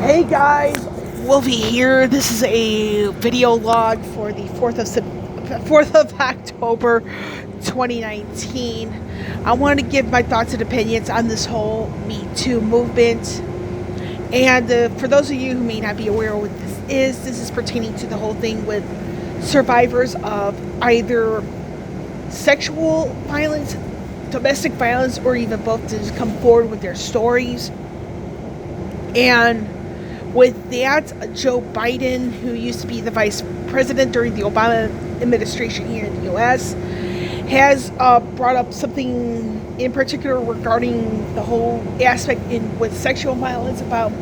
Hey guys, Wolvie here. This is a video log for the 4th of October 2019. I wanted to give my thoughts and opinions on this whole Me Too movement. And for those of you who may not be aware of what this is pertaining to the whole thing with survivors of either sexual violence, domestic violence, or even both to just come forward with their stories. And with that, Joe Biden, who used to be the vice president during the Obama administration here in the U.S., has brought up something in particular regarding the whole aspect with sexual violence about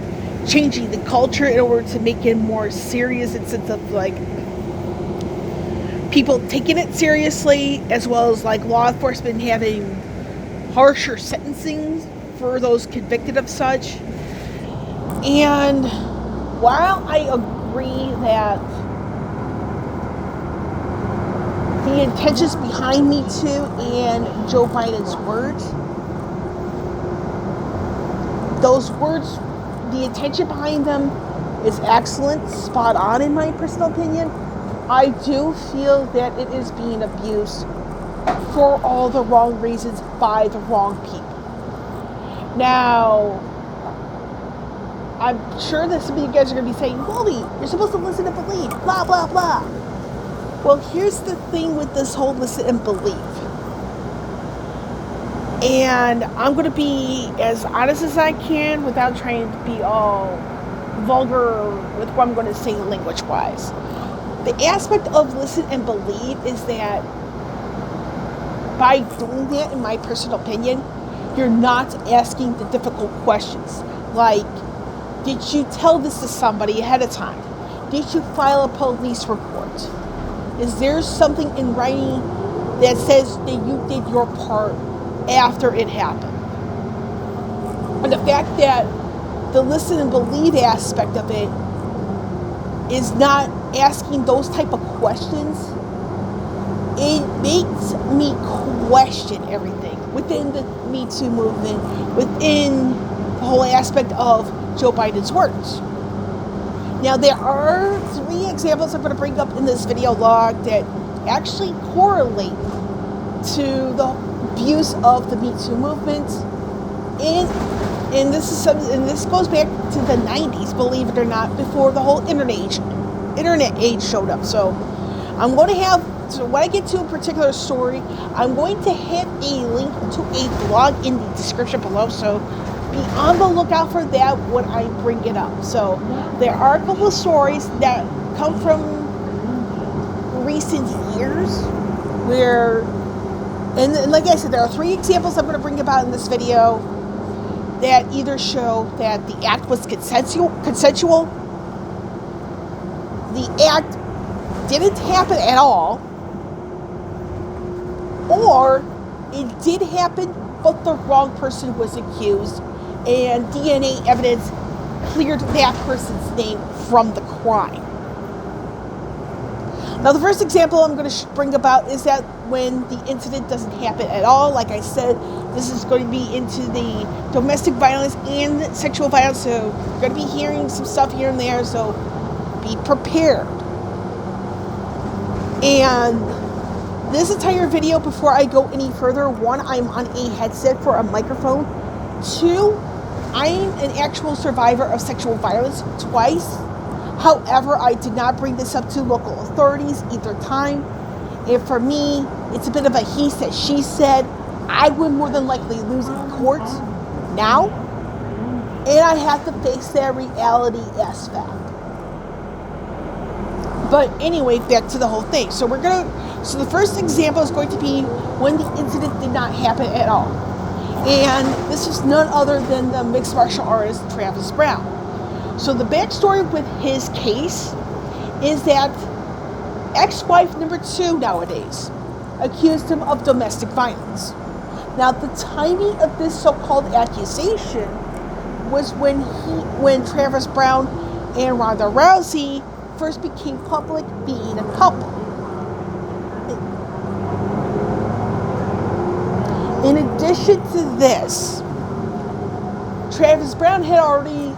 changing the culture in order to make it more serious in sense of like people taking it seriously, as well as like law enforcement having harsher sentencing for those convicted of such. And while I agree that the intentions behind Me Too and Joe Biden's words, those words, the intention behind them is excellent, spot on in my personal opinion, I do feel that it is being abused for all the wrong reasons by the wrong people. Now, I'm sure that some of you guys are going to be saying, Wolvie, you're supposed to listen and believe, blah, blah, blah. Well, here's the thing with this whole listen and believe. And I'm going to be as honest as I can without trying to be all vulgar with what I'm going to say language-wise. The aspect of listen and believe is that by doing that, in my personal opinion, you're not asking the difficult questions. Like, did you tell this to somebody ahead of time? Did you file a police report? Is there something in writing that says that you did your part after it happened? And the fact that the listen and believe aspect of it is not asking those type of questions, it makes me question everything within the Me Too movement, within the whole aspect of Joe Biden's words. Now, there are 3 examples I'm going to bring up in this video log that actually correlate to the abuse of the Me Too movement. And this goes back to the 90s, believe it or not, before the whole internet age showed up. So when I get to a particular story, I'm going to hit a link to a blog in the description below. So be on the lookout for that when I bring it up. So there are a couple of stories that come from recent years where, and like I said, there are 3 examples I'm going to bring about in this video that either show that the act was consensual, the act didn't happen at all, or it did happen but the wrong person was accused and DNA evidence cleared that person's name from the crime. Now, the first example I'm going to bring about is that when the incident doesn't happen at all. Like I said, this is going to be into the domestic violence and sexual violence, so you're going to be hearing some stuff here and there, so be prepared. And this entire video, before I go any further, 1, I'm on a headset for a microphone. 2, I'm an actual survivor of sexual violence twice. However, I did not bring this up to local authorities either time. And for me, it's a bit of a he said, she said. I would more than likely lose in court now. And I have to face that reality aspect. But anyway, back to the whole thing. So the first example is going to be when the incident did not happen at all. And this is none other than the mixed martial artist Travis Brown. So the backstory with his case is that ex-wife number 2 nowadays accused him of domestic violence. Now, the timing of this so-called accusation was when Travis Brown and Ronda Rousey first became public being a couple. In addition to this, Travis Brown had already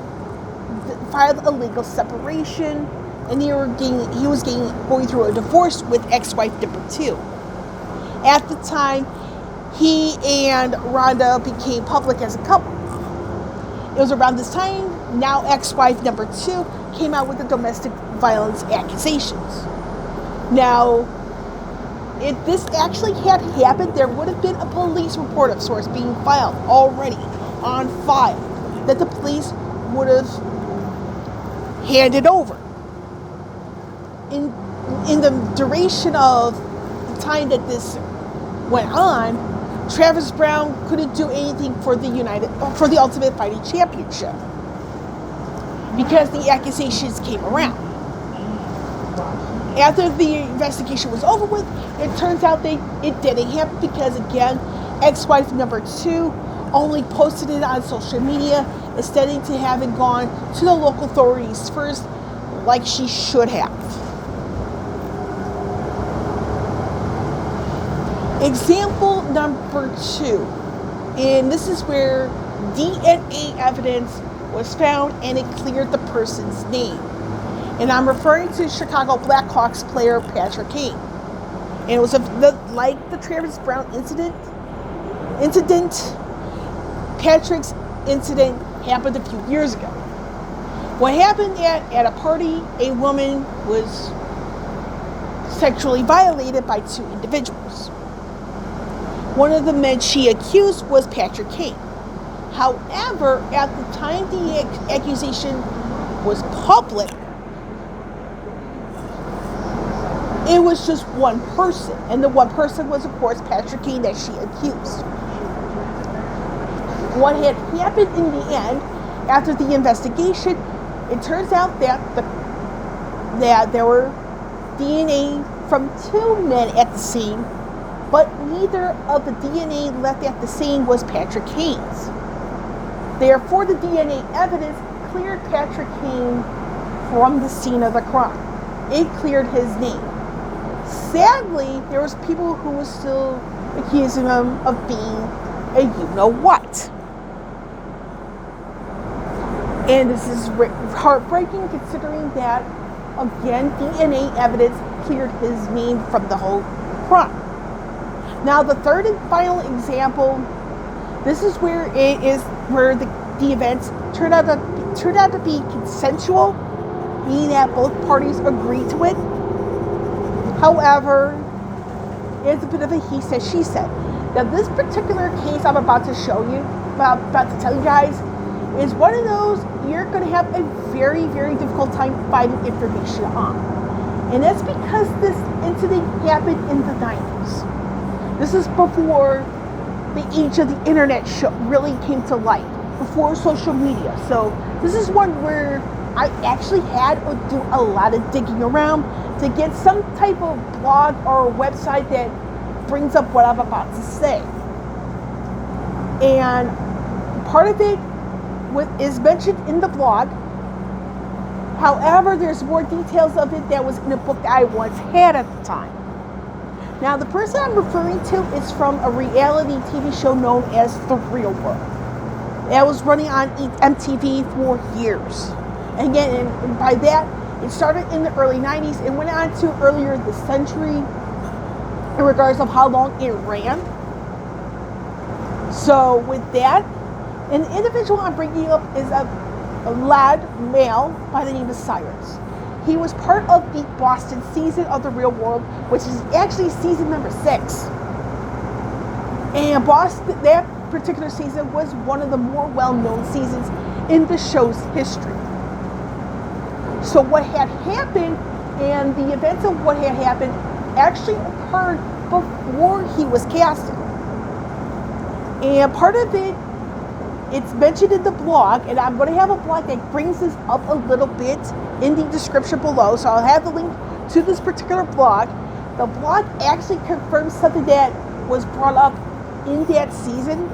filed a legal separation, and he was going through a divorce with ex-wife number 2. At the time, he and Rhonda became public as a couple. It was around this time, now ex-wife number 2 came out with the domestic violence accusations. Now, if this actually had happened, there would have been a police report of sorts being filed already on file that the police would have handed over. In the duration of the time that this went on, Travis Brown couldn't do anything for the Ultimate Fighting Championship because the accusations came around. After the investigation was over with, it turns out it didn't happen because, again, ex-wife number 2 only posted it on social media instead of having gone to the local authorities first like she should have. Example number 2, and this is where DNA evidence was found and it cleared the person's name. And I'm referring to Chicago Blackhawks player Patrick Kane. And it was like the Travis Brown incident. Patrick's incident happened a few years ago. What happened at a party, a woman was sexually violated by 2 individuals. One of the men she accused was Patrick Kane. However, at the time the accusation was public, it was just one person. And the one person was, of course, Patrick Kane that she accused. What had happened in the end, after the investigation, it turns out that there were DNA from 2 men at the scene, but neither of the DNA left at the scene was Patrick Kane's. Therefore, the DNA evidence cleared Patrick Kane from the scene of the crime. It cleared his name. Sadly, there was people who were still accusing him of being a you-know-what. And this is heartbreaking considering that, again, DNA evidence cleared his name from the whole crime. Now, the third and final example, this is where the events turned out to be consensual, meaning that both parties agreed to it. However, it's a bit of a he said, she said. Now, this particular case I'm about to tell you guys, is one of those you're going to have a very, very difficult time finding information on. And that's because this incident happened in the 90s. This is before the age of the internet really came to light, before social media. So this is one where I actually had to do a lot of digging around to get some type of blog or website that brings up what I'm about to say. And part of it is mentioned in the blog. However, there's more details of it that was in a book that I once had at the time. Now, the person I'm referring to is from a reality TV show known as The Real World. That was running on MTV for years. And again, and by that, it started in the early 90s and went on to earlier this century in regards of how long it ran. So with that, an individual I'm bringing up is a lad male by the name of Cyrus. He was part of the Boston season of The Real World, which is actually season number 6. And Boston, that particular season was one of the more well-known seasons in the show's history. So what had happened and the events of what had happened actually occurred before he was casted. And part of it, it's mentioned in the blog, and I'm going to have a blog that brings this up a little bit in the description below, so I'll have the link to this particular blog. The blog actually confirms something that was brought up in that season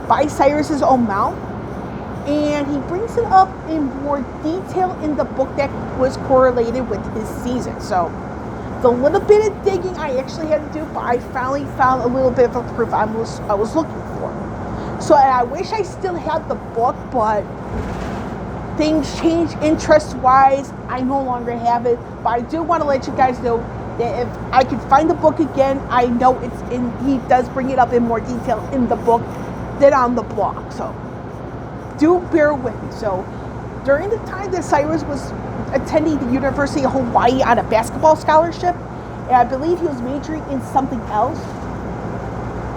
by Cyrus's own mouth, and he brings it up in more detail in the book that was correlated with his season. So the little bit of digging I actually had to do, but I finally found a little bit of a proof I was looking for. So I wish I still had the book, but things change interest-wise. I no longer have it, but I do want to let you guys know that if I can find the book again, I know it's in. He does bring it up in more detail in the book than on the blog. So do bear with me. So during the time that Cyrus was attending the University of Hawaii on a basketball scholarship, and I believe he was majoring in something else,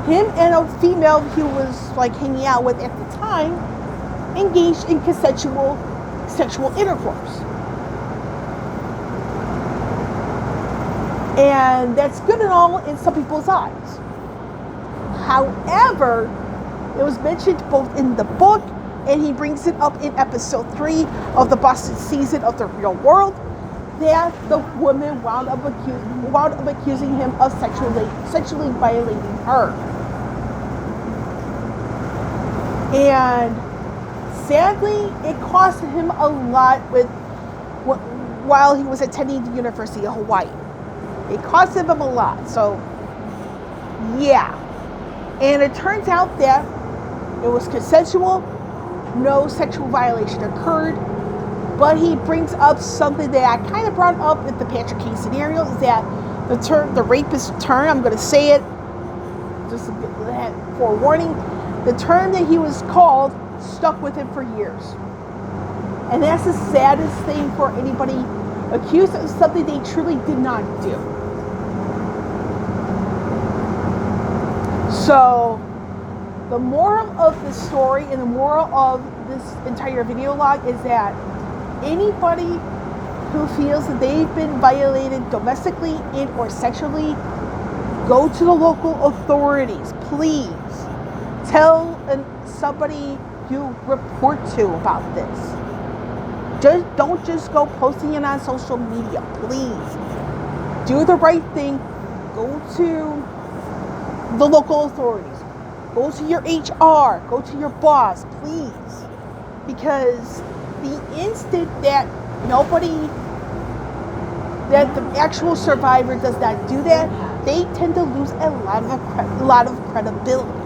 him and a female he was like hanging out with at the time engaged in consensual sexual intercourse. And that's good and all in some people's eyes. However, it was mentioned both in the book, and he brings it up in episode 3 of the Boston season of The Real World, that the woman wound up accusing him of sexually violating her. And sadly, it cost him a lot while he was attending the University of Hawaii. It cost him a lot. So, yeah. And it turns out that it was consensual. No sexual violation occurred. But he brings up something that I kind of brought up with the Patrick King scenario, is that the rapist term, I'm going to say it, just a forewarning, the term that he was called stuck with him for years. And that's the saddest thing for anybody accused of something they truly did not do. So, the moral of the story and the moral of this entire video log is that anybody who feels that they've been violated domestically and or sexually, go to the local authorities. Please tell somebody you report to about this. Don't just go posting it on social media. Please do the right thing. Go to the local authorities. Go to your HR. Go to your boss, please. Because the instant that the actual survivor does not do that, they tend to lose a lot of credibility.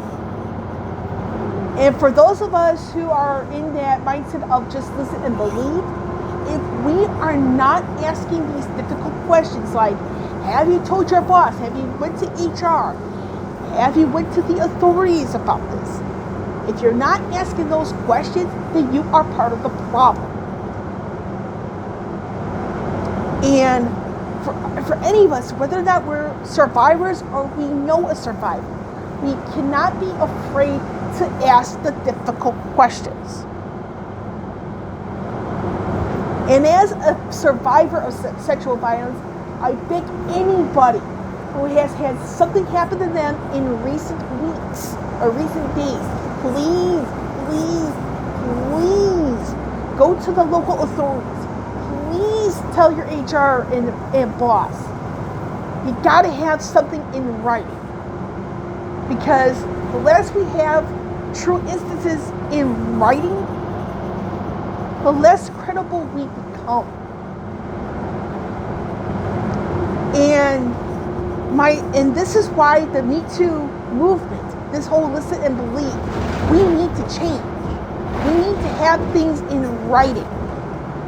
And for those of us who are in that mindset of just listen and believe, if we are not asking these difficult questions like, have you told your boss? Have you went to HR? Have you went to the authorities about this? If you're not asking those questions, then you are part of the problem. And for any of us, whether or not we're survivors or we know a survivor, we cannot be afraid to ask the difficult questions. And as a survivor of sexual violence, I beg anybody who has had something happen to them in recent weeks or recent days, please go to the local authorities. Please tell your HR and boss. You gotta have something in writing. Because the less we have true instances in writing, the less credible we become. And this is why the Me Too movement, this whole listen and believe, we need to change. We need to have things in writing.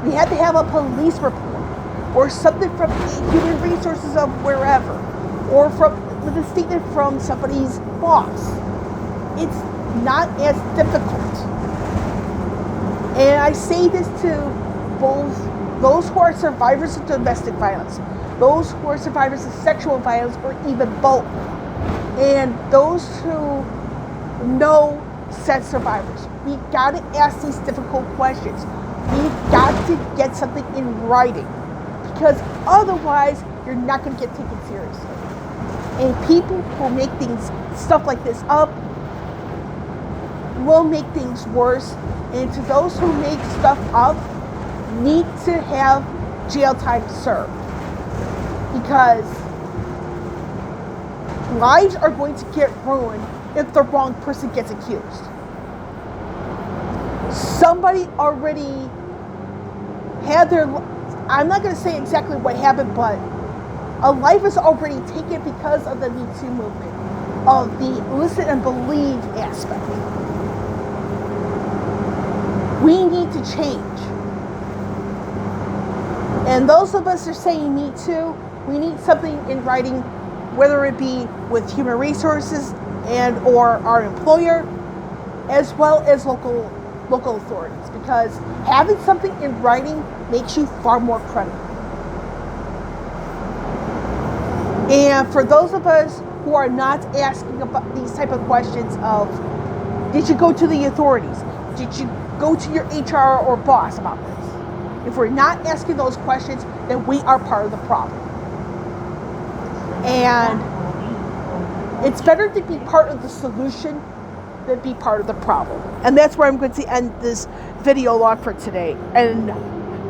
We have to have a police report or something from human resources of wherever, or with a statement from somebody's boss. It's not as difficult. And I say this to both those who are survivors of domestic violence, those who are survivors of sexual violence, or even both, and those who know said survivors. We gotta ask these difficult questions. We've got to get something in writing, because otherwise you're not gonna get taken seriously. And people who make stuff like this up will make things worse. And to those who make stuff up, need to have jail time served. Because lives are going to get ruined if the wrong person gets accused. Somebody already had I'm not going to say exactly what happened, but a life is already taken because of the Me Too movement, of the listen and believe aspect. We need to change. And those of us that are saying me too, we need something in writing, whether it be with human resources and or our employer, as well as local authorities, because having something in writing makes you far more credible. And for those of us who are not asking about these type of questions of, did you go to the authorities? Did you go to your HR or boss about this? If we're not asking those questions, then we are part of the problem. And it's better to be part of the solution than be part of the problem. And that's where I'm going to end this video log for today. And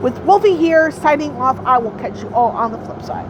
with Wolvie here signing off, I will catch you all on the flip side.